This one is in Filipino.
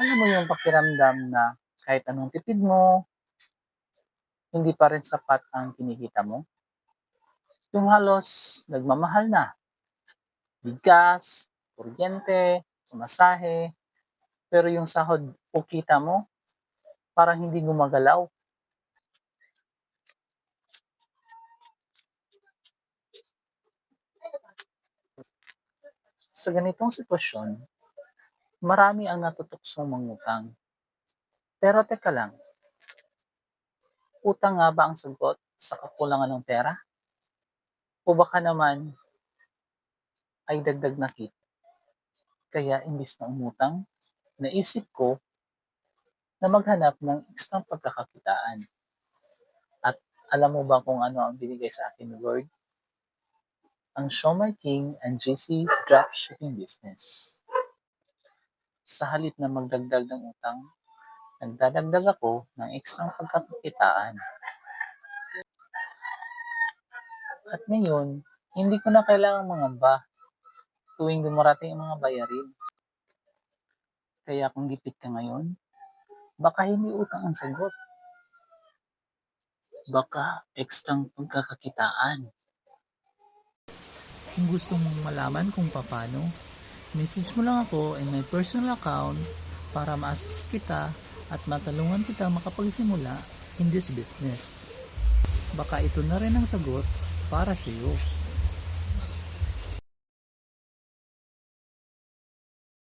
Alam mo yung pakiramdam na kahit anong tipid mo, hindi pa rin sapat ang kinikita mo? Yung halos nagmamahal na, bigas, kuryente, pamasahe, pero yung sahod o kita mo parang hindi gumagalaw. Sa ganitong sitwasyon, marami ang natutuksong mangutang. Pero teka lang, utang nga ba ang sagot sa kakulangan ng pera? O baka naman ay dagdag na kita? Kaya imbis na umutang, naisip ko na maghanap ng ekstrang pagkakakitaan. At alam mo ba kung ano ang binigay sa akin ni Lord? Ang Siomai King and JC Dropshipping Business. Sa halip na magdagdag ng utang, nagdadagdag ako ng ekstrang pagkakakitaan. At ngayon, hindi ko na kailangang mangamba tuwing dumarating ang mga bayarin. Kaya kung gipit ka ngayon, baka hindi utang ang sagot. Baka ekstrang pagkakakitaan. Kung gusto mong malaman kung paano, message mo lang ako in my personal account para ma-assist kita at matulungan kita makapagsimula in this business. Baka ito na rin ang sagot para sa iyo.